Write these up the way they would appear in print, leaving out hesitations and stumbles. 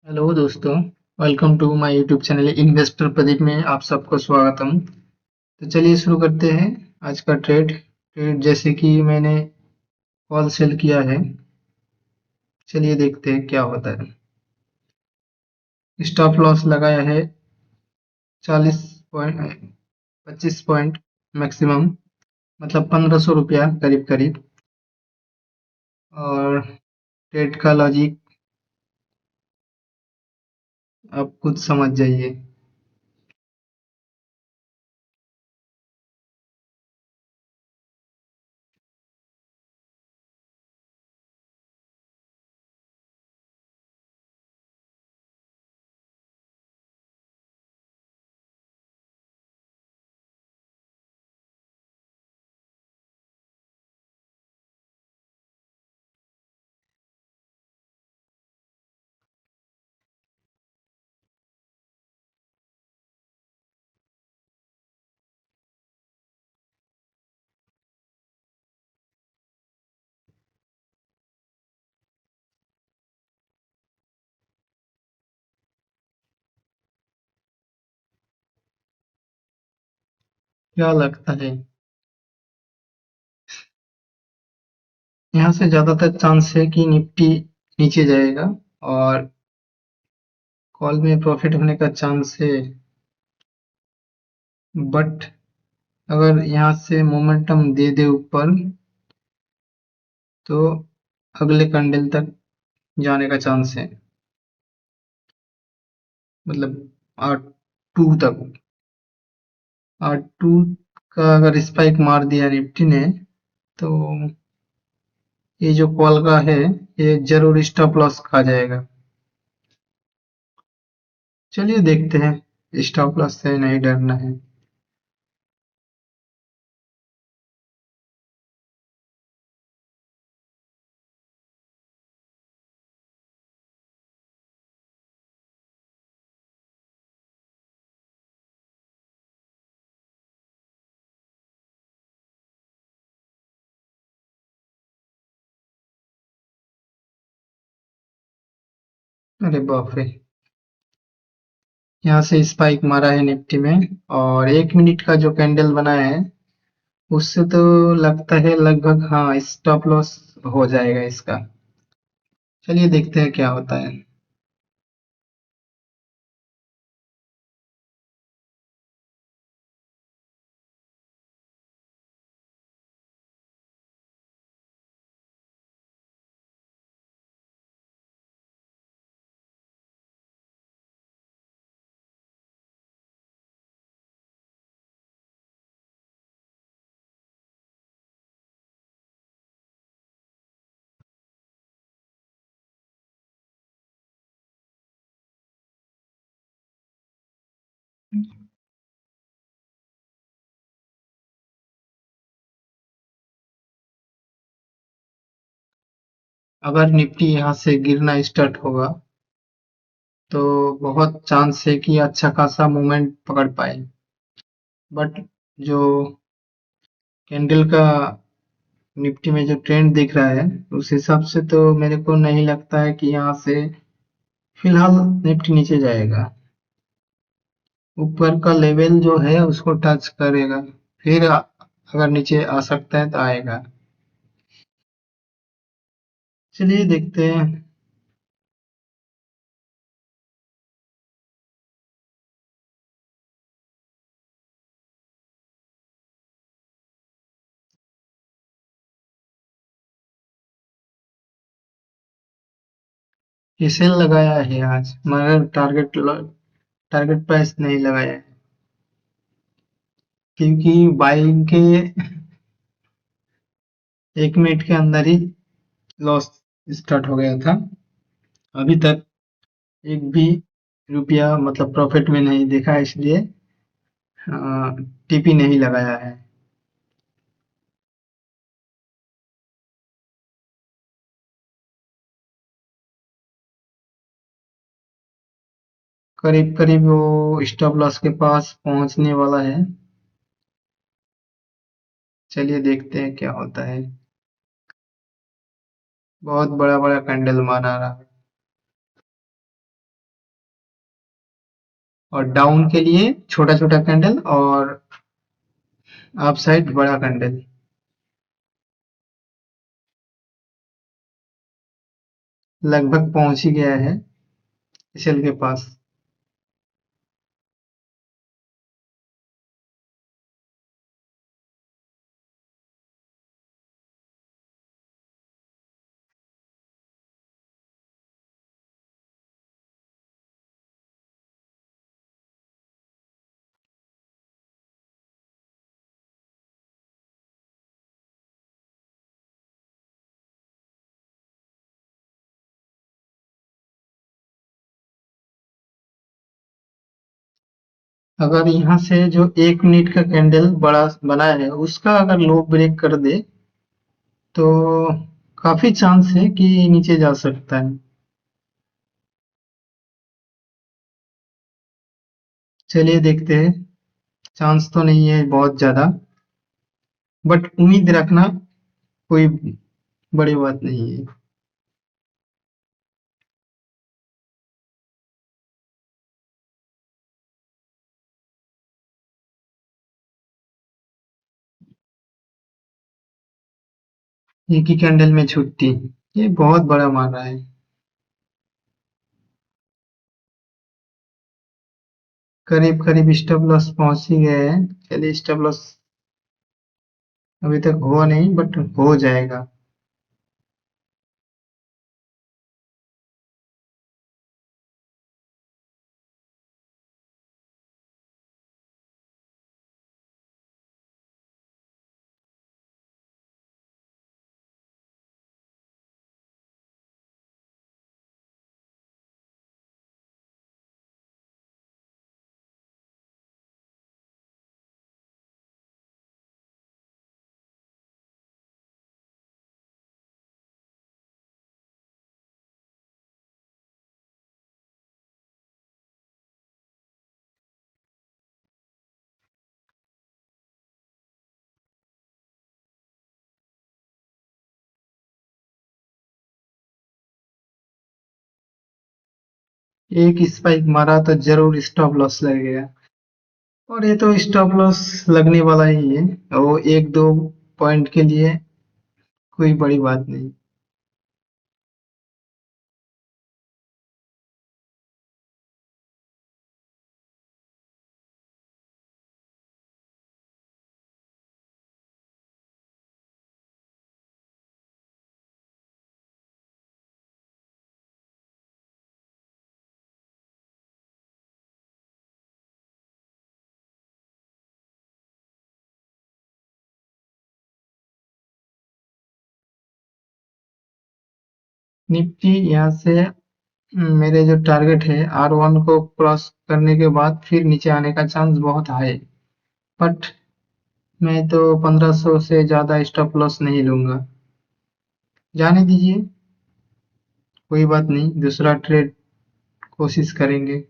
Hello दोस्तों, welcome to my YouTube channel investor Pradeep में आप सबको स्वागतम। तो चलिए शुरू करते हैं आज का ट्रेड जैसे कि मैंने कॉल सेल किया है। चलिए देखते हैं क्या होता है। स्टॉप लॉस लगाया है 40 पॉइंट 25 पॉइंट मैक्सिमम, मतलब 1500 रुपया करीब करीब। और ट्रेड का लॉजिक आप खुद समझ जाइए। क्या लगता है, यहाँ से ज्यादातर चांस है कि निफ्टी नीचे जाएगा और कॉल में प्रॉफिट होने का चांस है। बट अगर यहाँ से मोमेंटम दे दे ऊपर तो अगले कैंडल तक जाने का चांस है, मतलब R2 तक। R2 का अगर स्पाइक मार दिया निफ्टी ने तो ये जो कॉल का है ये जरूर स्टॉप लॉस खा जाएगा। चलिए देखते हैं, स्टॉप लॉस से नहीं डरना है। अरे बाप रे, यहाँ से स्पाइक मारा है निफ्टी में और 1 मिनट का जो कैंडल बना है उससे तो लगता है लगभग हाँ स्टॉप लॉस हो जाएगा इसका। चलिए देखते हैं क्या होता है। अगर निफ्टी यहाँ से गिरना स्टार्ट होगा तो बहुत चांस है कि अच्छा खासा मूवमेंट पकड़ पाए। बट जो कैंडल का निफ्टी में जो ट्रेंड दिख रहा है उस हिसाब से तो मेरे को नहीं लगता है कि यहाँ से फिलहाल निफ्टी नीचे जाएगा। ऊपर का लेवल जो है उसको टच करेगा, फिर अगर नीचे आ सकता है तो आएगा। चलिए देखते हैं। ये सेल लगाया है आज मगर टारगेट प्राइस नहीं लगाया है, क्योंकि बाइंग के 1 मिनट के अंदर ही लॉस स्टार्ट हो गया था। अभी तक एक भी रुपया मतलब प्रॉफिट में नहीं देखा, इसलिए टीपी नहीं लगाया है। करीब करीब वो स्टॉप लॉस के पास पहुंचने वाला है। चलिए देखते हैं क्या होता है। बहुत बड़ा बड़ा कैंडल मार आ रहा है। और डाउन के लिए छोटा छोटा कैंडल और अप साइड बड़ा कैंडल। लगभग पहुंच ही गया है एसएल के पास। अगर यहाँ से जो 1 मिनट का कैंडल बड़ा बना है उसका अगर लो ब्रेक कर दे तो काफी चांस है कि नीचे जा सकता है। चलिए देखते हैं। चांस तो नहीं है बहुत ज्यादा, बट उम्मीद रखना कोई बड़ी बात नहीं है। एक ही कैंडल में छुट्टी, ये बहुत बड़ा मार रहा है। करीब करीब स्टॉप लॉस पहुंच ही गए हैं। चलिए स्टॉप लॉस अभी तक हुआ नहीं बट हो जाएगा। एक स्पाइक मारा तो जरूर स्टॉप लॉस लगेगा, और ये तो स्टॉप लॉस लगने वाला ही है। वो एक दो पॉइंट के लिए कोई बड़ी बात नहीं। निफ्टी यहाँ से मेरे जो टारगेट है R1 को क्रॉस करने के बाद फिर नीचे आने का चांस बहुत हाई, बट मैं तो 1500 से ज्यादा स्टॉप लॉस नहीं लूंगा। जाने दीजिए, कोई बात नहीं, दूसरा ट्रेड कोशिश करेंगे।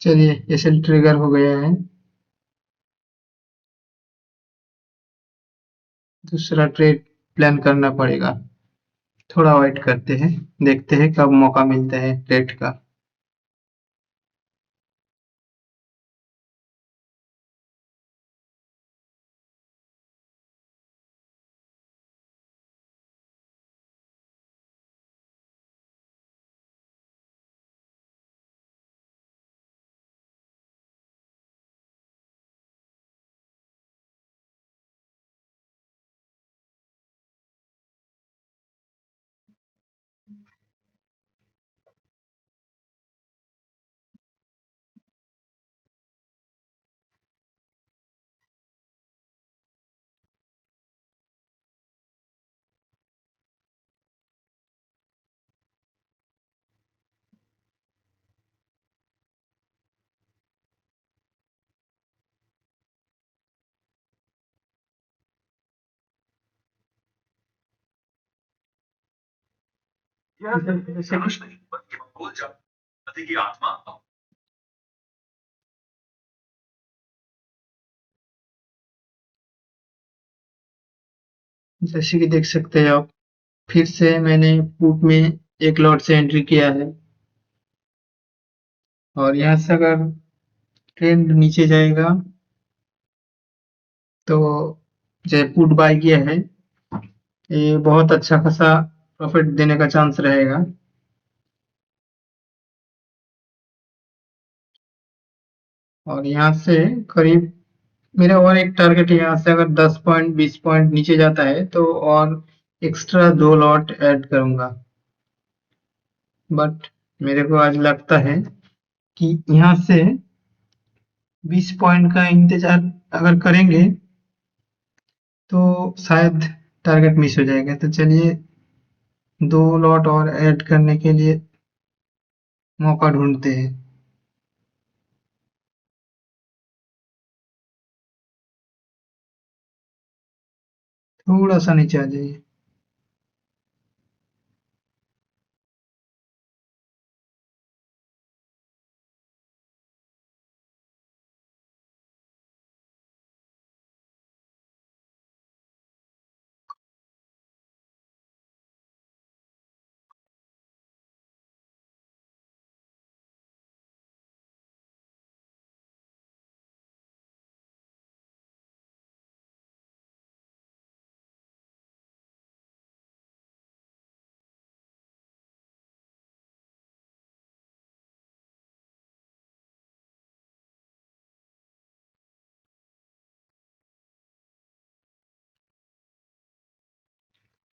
चलिए एसएल ट्रिगर हो गया है। दूसरा ट्रेड प्लान करना पड़ेगा। थोड़ा वेट करते हैं, देखते हैं कब मौका मिलता है ट्रेड का। जैसे कि देख सकते हैं आप, फिर से मैंने पुट में एक लॉट से एंट्री किया है और यहाँ से अगर ट्रेंड नीचे जाएगा तो जो पुट बाय किया है ये बहुत अच्छा खासा प्रॉफिट देने का चांस रहेगा। और यहाँ से करीब मेरा और एक टारगेट है, यहाँ से अगर 10 पॉइंट 20 पॉइंट नीचे जाता है तो और एक्स्ट्रा 2 लॉट ऐड करूंगा। बट मेरे को आज लगता है कि यहाँ से 20 पॉइंट का इंतजार अगर करेंगे तो शायद टारगेट मिस हो जाएगा। तो चलिए 2 लॉट और ऐड करने के लिए मौका ढूंढते हैं। थोड़ा सा नीचे आ जाइए।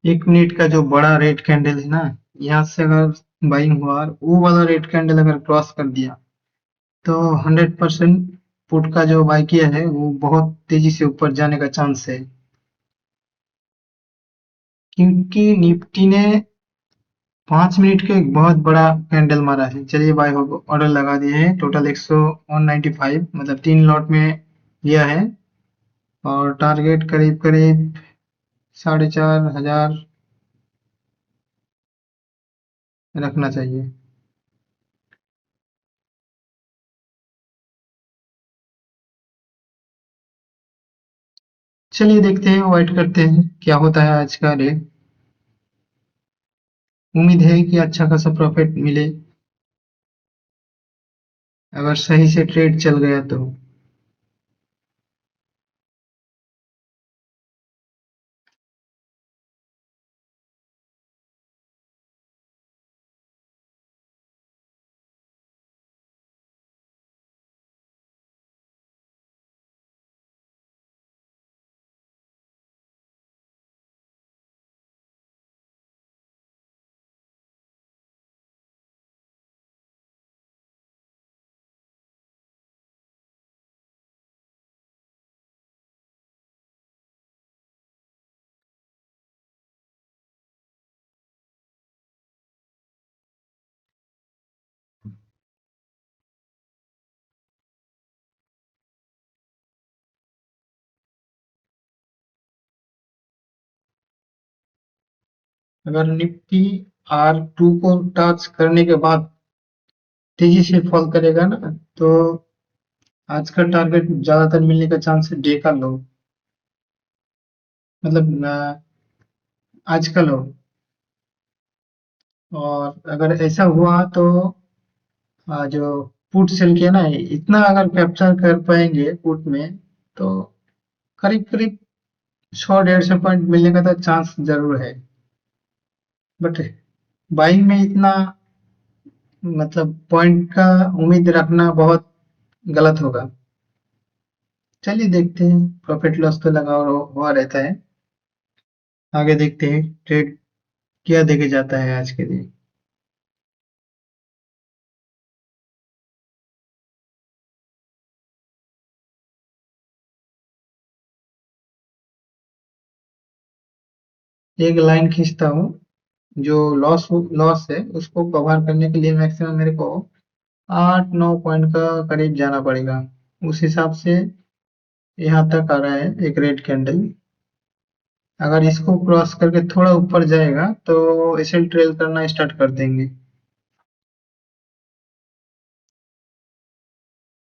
एक मिनट का जो बड़ा रेड कैंडल है ना, यहाँ से अगर बाइंग हुआ और वो वाला रेड कैंडल अगर क्रॉस कर दिया तो 100% पुट का जो बाय किया है वो बहुत तेजी से ऊपर जाने का चांस है, क्योंकि निफ्टी ने 5 मिनट के एक बहुत बड़ा कैंडल मारा है। चलिए बाय ऑर्डर लगा दिए हैं, टोटल 195 मतलब 3 लॉट में लिया है और टारगेट करीब करीब 4,500 रखना चाहिए। चलिए देखते हैं, वेट करते हैं क्या होता है आज का रेट। उम्मीद है कि अच्छा खासा प्रॉफिट मिले अगर सही से ट्रेड चल गया तो। अगर निफ्टी R2 को टच करने के बाद तेजी से फॉल करेगा ना तो आज का टारगेट ज्यादातर मिलने का चांस है डे का लो, मतलब आज का लो। और अगर ऐसा हुआ तो जो पुट सेल किया ना इतना अगर कैप्चर कर पाएंगे पुट में तो करीब करीब 100 150 पॉइंट मिलने का तो चांस जरूर है। बट बाइंग में इतना मतलब पॉइंट का उम्मीद रखना बहुत गलत होगा। चलिए देखते हैं, प्रॉफिट लॉस तो लगा हुआ रहता है। आगे देखते हैं ट्रेड क्या देके जाता है आज के दिन। एक लाइन खींचता हूँ, जो लॉस लॉस है उसको कवर करने के लिए मैक्सिमम मेरे को 8 9 पॉइंट का करीब जाना पड़ेगा। उस हिसाब से यहाँ तक आ रहा है एक रेड कैंडल। अगर इसको क्रॉस करके थोड़ा ऊपर जाएगा तो इसे ट्रेल करना स्टार्ट कर देंगे।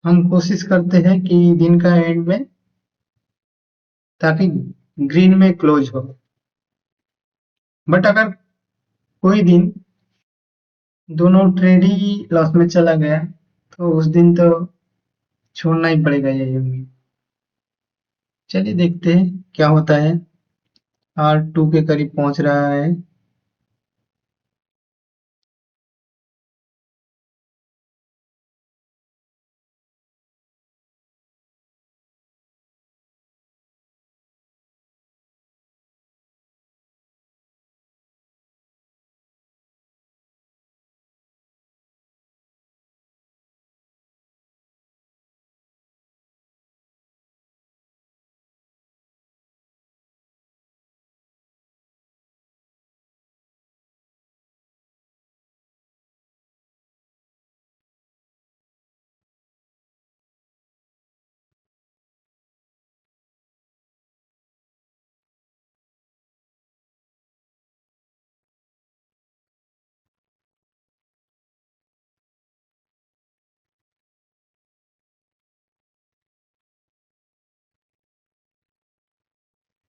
हम कोशिश करते हैं कि दिन का एंड में ताकि ग्रीन में क्लोज हो। बट अगर कोई दिन दोनों ट्रेड ही लॉस में चला गया तो उस दिन तो छोड़ना ही पड़ेगा ये उम्मीद। चलिए देखते हैं क्या होता है। R2 के करीब पहुंच रहा है।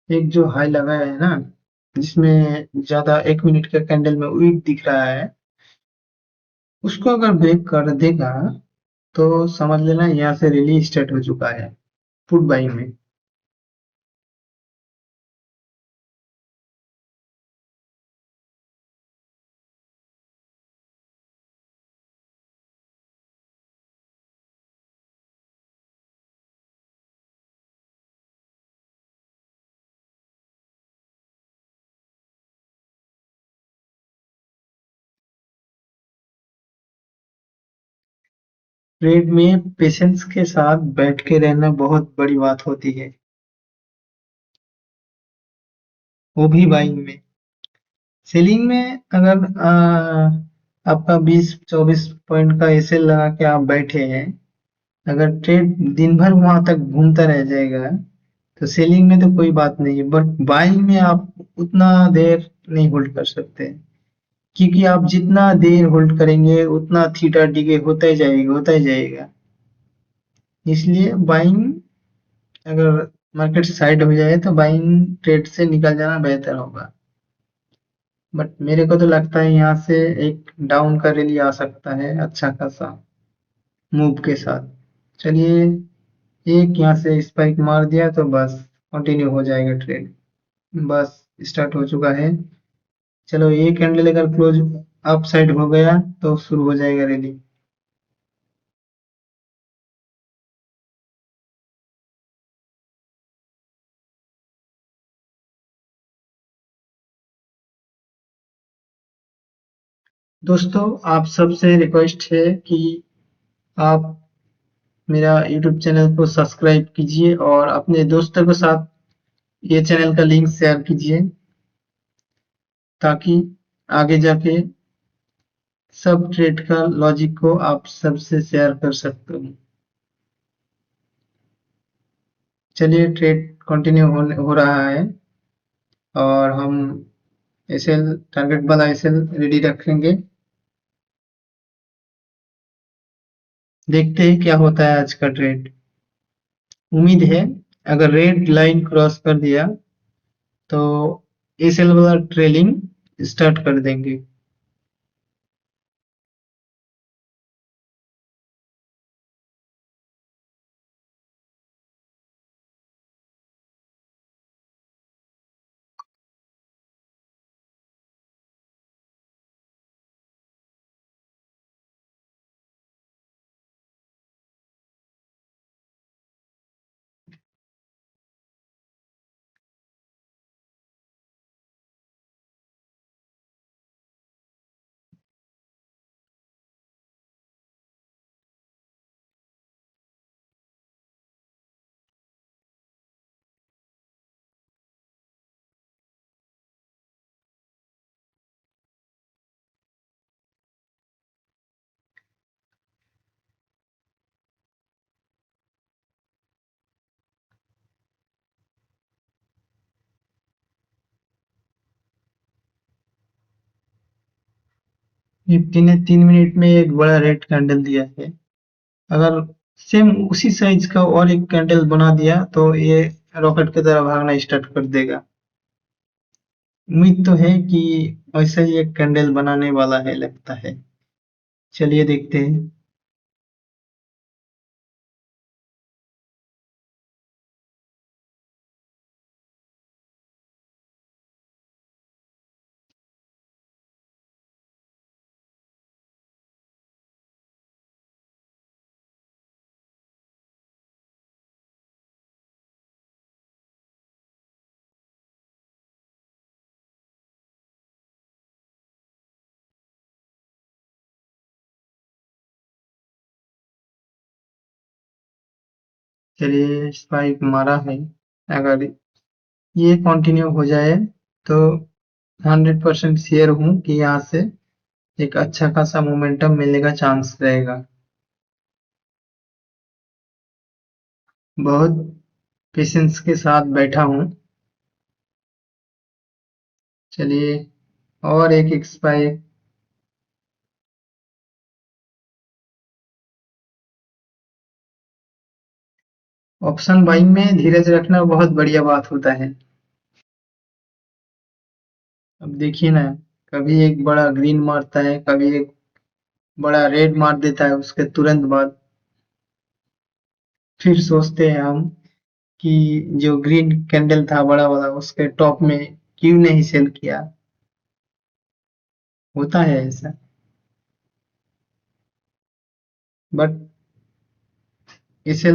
एक जो हाई लगाया है ना, जिसमें ज्यादा 1 मिनट के कैंडल में वीक दिख रहा है, उसको अगर ब्रेक कर देगा तो समझ लेना यहाँ से रैली स्टार्ट हो चुका है पुट बाइंग में। ट्रेड में पेशेंस के साथ बैठ के रहना बहुत बड़ी बात होती है, वो भी बाइंग में। सेलिंग में अगर आपका 20-24 पॉइंट का एसएल लगा के आप बैठे हैं, अगर ट्रेड दिन भर वहां तक घूमता रह जाएगा तो सेलिंग में तो कोई बात नहीं है, बट बाइंग में आप उतना देर नहीं होल्ड कर सकते, क्योंकि आप जितना देर होल्ड करेंगे उतना थीटा डिके होता ही जाएगा। इसलिए बाइंग, अगर मार्केट साइड हो जाए तो बाइंग ट्रेड से निकल जाना बेहतर होगा। बट मेरे को तो लगता है यहाँ से एक डाउन का रैली आ सकता है अच्छा खासा मूव के साथ। चलिए, एक यहाँ से स्पाइक मार दिया तो बस कंटिन्यू हो जाएगा ट्रेड। बस स्टार्ट हो चुका है। चलो, ये कैंडल अगर क्लोज अप साइड हो गया तो शुरू हो जाएगा रैली। दोस्तों, आप सबसे रिक्वेस्ट है कि आप मेरा यूट्यूब चैनल को सब्सक्राइब कीजिए और अपने दोस्तों के साथ ये चैनल का लिंक शेयर कीजिए, ताकि आगे जाके सब ट्रेड का लॉजिक को आप सबसे शेयर कर सकते हो। चलिए, ट्रेड कंटिन्यू हो रहा है और हम एसएल, टारगेट वाला एसएल रेडी रखेंगे। देखते हैं क्या होता है आज का ट्रेड। उम्मीद है अगर रेड लाइन क्रॉस कर दिया तो एसएल वाला ट्रेलिंग स्टार्ट कर देंगे। निफ्टी ने 3 मिनट में एक बड़ा रेड कैंडल दिया है। अगर सेम उसी साइज का और एक कैंडल बना दिया तो ये रॉकेट की तरह भागना स्टार्ट कर देगा। उम्मीद तो है कि वैसा ही एक कैंडल बनाने वाला है लगता है। चलिए देखते हैं। चलिए स्पाइक मारा है। अगर ये कंटिन्यू हो जाए तो 100% श्योर हूँ कि यहाँ से एक अच्छा खासा मोमेंटम मिलने का चांस रहेगा। बहुत पेशेंस के साथ बैठा हूँ। चलिए और एक स्पाइक। ऑप्शन बाइंग में धीरज रखना बहुत बढ़िया बात होता है। अब देखिए ना, कभी एक बड़ा ग्रीन मारता है, कभी एक बड़ा रेड मार देता है उसके तुरंत बाद। फिर सोचते हैं हम कि जो ग्रीन कैंडल था बड़ा वाला उसके टॉप में क्यों नहीं सेल किया। होता है ऐसा। बट इसे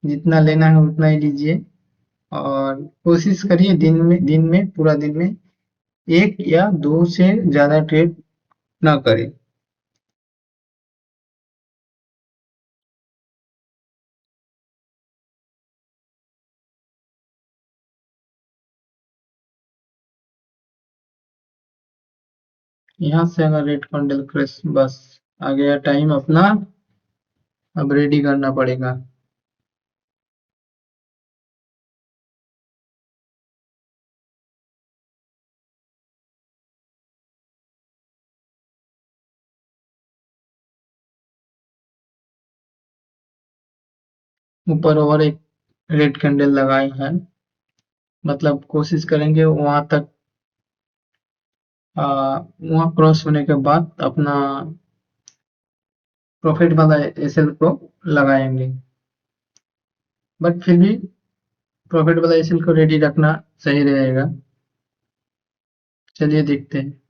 जितना लेना है उतना ही लीजिए और कोशिश करिए दिन में पूरा दिन में एक या दो से ज्यादा ट्रेड ना करें। यहाँ से अगर रेड कैंडल क्रैश, बस आ गया टाइम अपना। अब रेडी करना पड़ेगा। ऊपर और एक रेड कैंडल लगाए हैं। मतलब कोशिश करेंगे वहां तक, वहां क्रॉस होने के बाद अपना प्रॉफिट वाला एसएल को लगाएंगे। बट फिर भी प्रॉफिट वाला एसएल को रेडी रखना सही रहेगा। चलिए देखते हैं।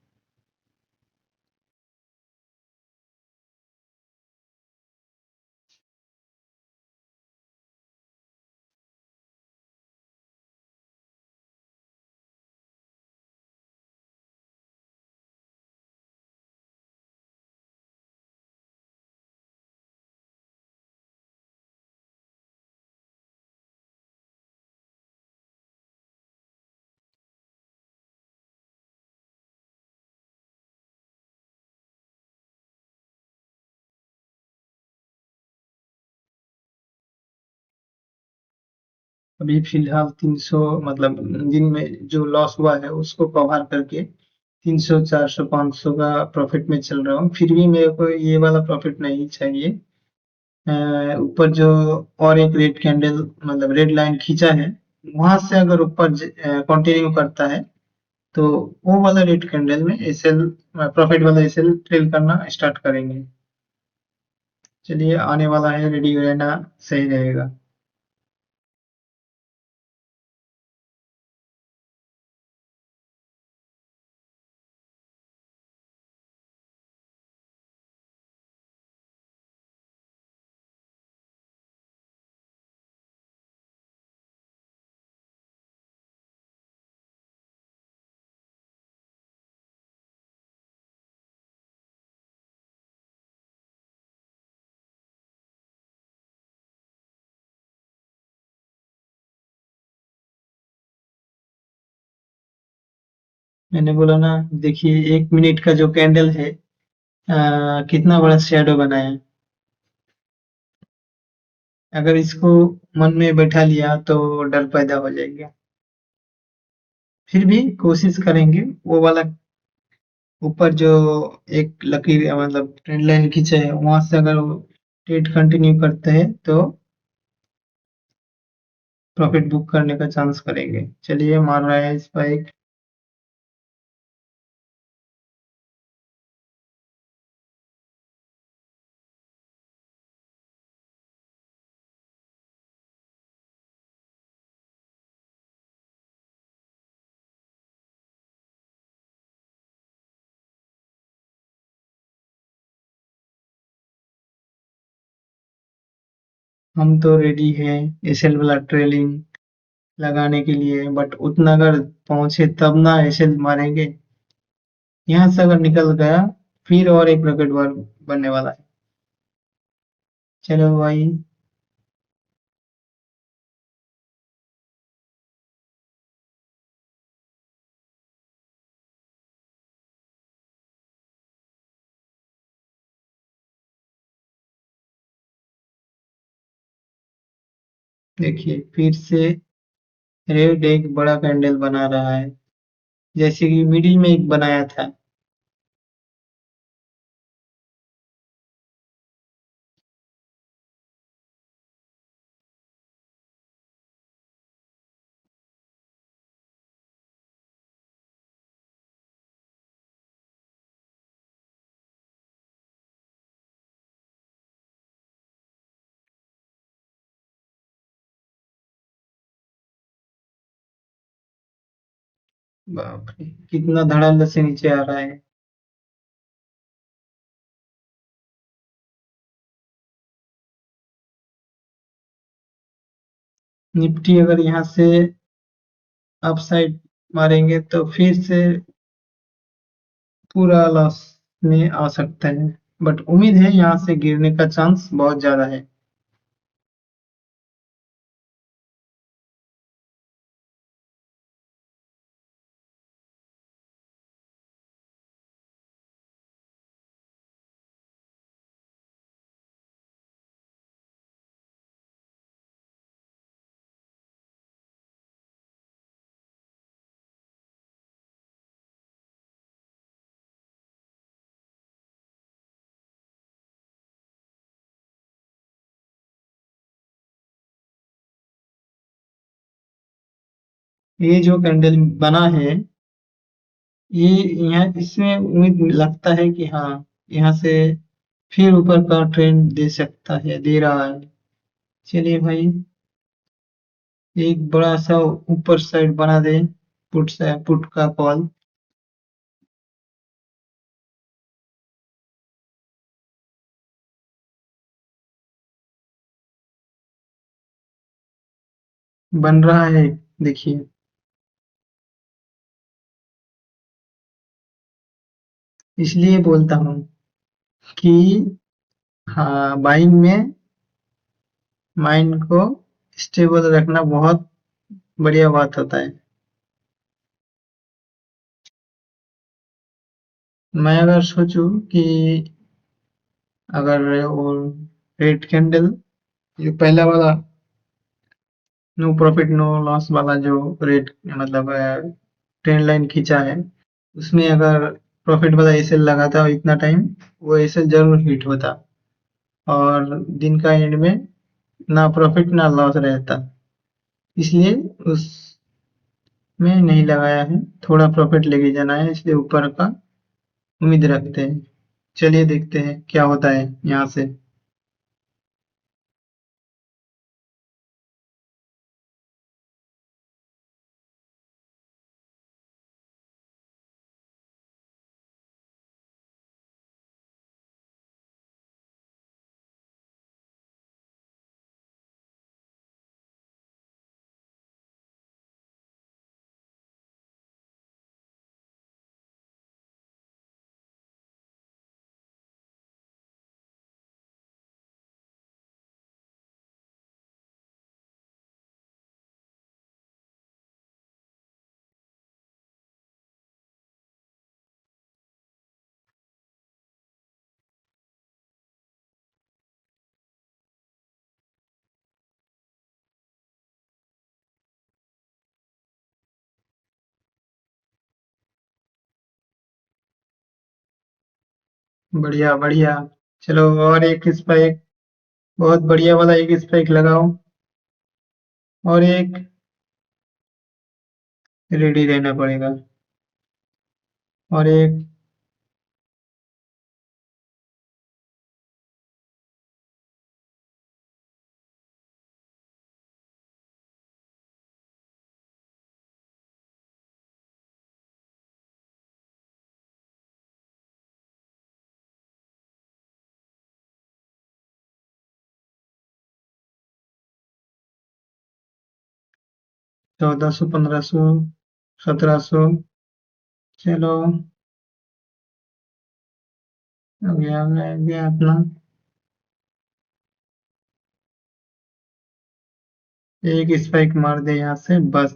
अभी फिलहाल 300, मतलब दिन में जो लॉस हुआ है उसको कवर करके 300 400 500 का प्रॉफिट में चल रहा हूँ। फिर भी मेरे को ये वाला प्रॉफिट नहीं चाहिए। ऊपर जो और एक रेड कैंडल, मतलब रेड लाइन खींचा है, वहां से अगर ऊपर कंटिन्यू करता है तो वो वाला रेड कैंडल में एसएल, प्रॉफिट वाला एसएल ट्रेल करना स्टार्ट करेंगे। चलिए आने वाला है, रेडी रहना सही रहेगा। मैंने बोला ना, देखिए 1 मिनट का जो कैंडल है, कितना बड़ा शैडो बनाया है। अगर इसको मन में बैठा लिया तो डर पैदा हो जाएगा। फिर भी कोशिश करेंगे वो वाला ऊपर जो एक लकीर, मतलब ट्रेंड लाइन खींचे है, वहां से अगर ट्रेड कंटिन्यू करते हैं तो प्रॉफिट बुक करने का चांस करेंगे। चलिए मार रहा है स्पाइक। हम तो रेडी हैं एसएल वाला ट्रेलिंग लगाने के लिए, बट उतना अगर पहुंचे तब ना एसएल मारेंगे। यहाँ से अगर निकल गया फिर और एक प्रॉफिट बार बनने वाला है। चलो भाई। देखिए फिर से रेड एक बड़ा कैंडल बना रहा है, जैसे कि मिडिल में एक बनाया था। बाप रे, कितना धड़ल्ले से नीचे आ रहा है। निफ्टी अगर यहाँ से अपसाइड मारेंगे तो फिर से पूरा लॉस में आ सकता है, बट उम्मीद है यहाँ से गिरने का चांस बहुत ज्यादा है। ये जो कैंडल बना है, ये यहाँ इसमें उम्मीद लगता है कि हाँ, यहाँ से फिर ऊपर का ट्रेंड दे सकता है, दे रहा है। चलिए भाई, एक बड़ा सा ऊपर साइड बना दे, पुट से पुट का कॉल। बन रहा है, देखिए। इसलिए बोलता हूँ कि हाँ, बाइंग में माइंड को स्टेबल रखना बहुत बढ़िया बात होता है। मैं अगर सोचूं कि अगर वो रेड कैंडल, जो पहला वाला नो प्रॉफिट नो लॉस वाला जो रेट मतलब ट्रेंड लाइन खींचा है, उसमें अगर प्रॉफिट वाला एसएल लगाता और इतना टाइम, वो एसएल जरूर हिट होता और दिन का एंड में ना प्रॉफिट ना लॉस रहता। इसलिए उसमें नहीं लगाया है, थोड़ा प्रॉफिट लेके जाना है, इसलिए ऊपर का उम्मीद रखते हैं। चलिए देखते हैं क्या होता है यहाँ से। बढ़िया बढ़िया। चलो और एक स्पाइक, बहुत बढ़िया वाला एक स्पाइक लगाओ। और एक रेडी रहना पड़ेगा, और एक 1400, 1500, 1700। चलो, हो गया अपना। एक स्पाइक मार दे यहाँ से बस।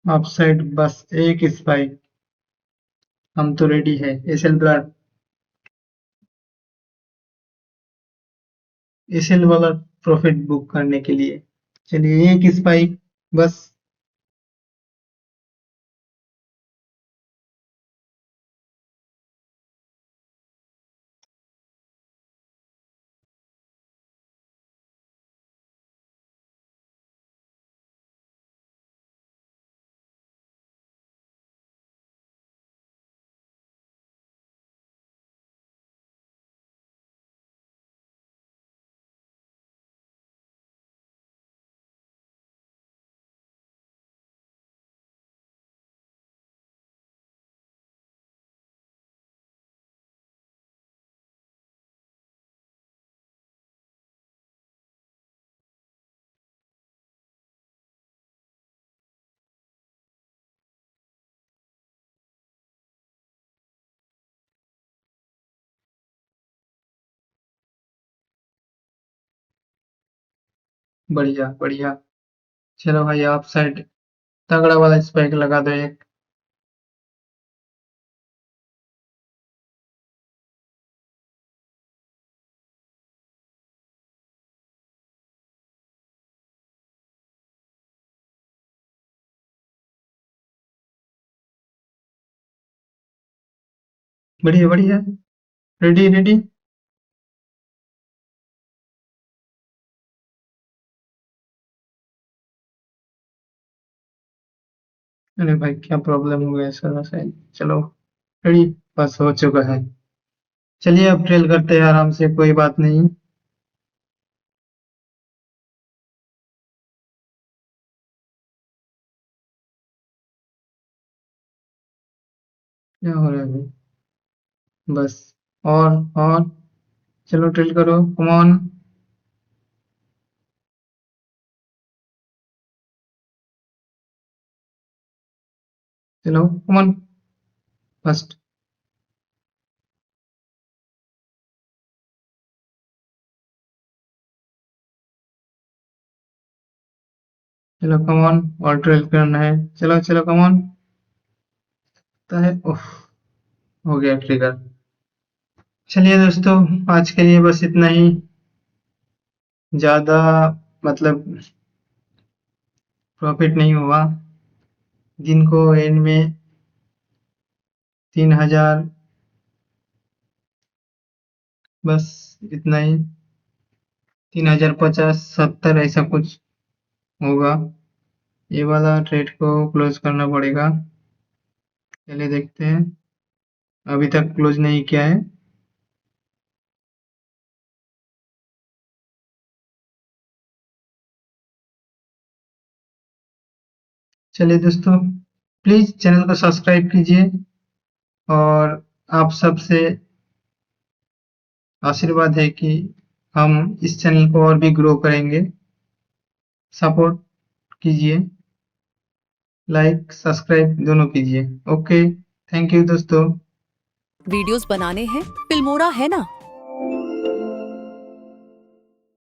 ऑफ साइड बस एक स्पाइक। हम तो रेडी है एसएल ब्लड, एसएल वाला प्रॉफिट बुक करने के लिए। चलिए एक स्पाइक बस। बढ़िया बढ़िया। चलो भाई ऑफ साइड तगड़ा वाला स्पाइक लगा दो एक। बढ़िया बढ़िया। Ready ready. अरे भाई क्या प्रॉब्लम हो गया सारा साइड। चलो रेडी। बस हो चुका है। चलिए अब ट्रेल करते हैं आराम से, कोई बात नहीं। क्या हो रहा है भाई? बस। और चलो ट्रेल करो, कम ऑन। चलो कम ऑन। फर्स्ट। चलो कम ऑन। और ट्रेल करना है। चलो चलो कम ऑन। तो है उफ, हो गया ट्रिगर। चलिए दोस्तों, आज के लिए बस इतना ही। ज्यादा मतलब प्रॉफिट नहीं हुआ। दिन को एंड में 3000, बस इतना ही। 3050, 70 ऐसा कुछ होगा। ये वाला ट्रेड को क्लोज करना पड़ेगा। चलिए देखते हैं। अभी तक क्लोज नहीं किया है। चलिए दोस्तों, प्लीज चैनल को सब्सक्राइब कीजिए। और आप सबसे आशीर्वाद है कि हम इस चैनल को और भी ग्रो करेंगे। सपोर्ट कीजिए, लाइक सब्सक्राइब दोनों कीजिए। ओके, थैंक यू दोस्तों। वीडियोस बनाने हैं, फिल्मोरा है ना।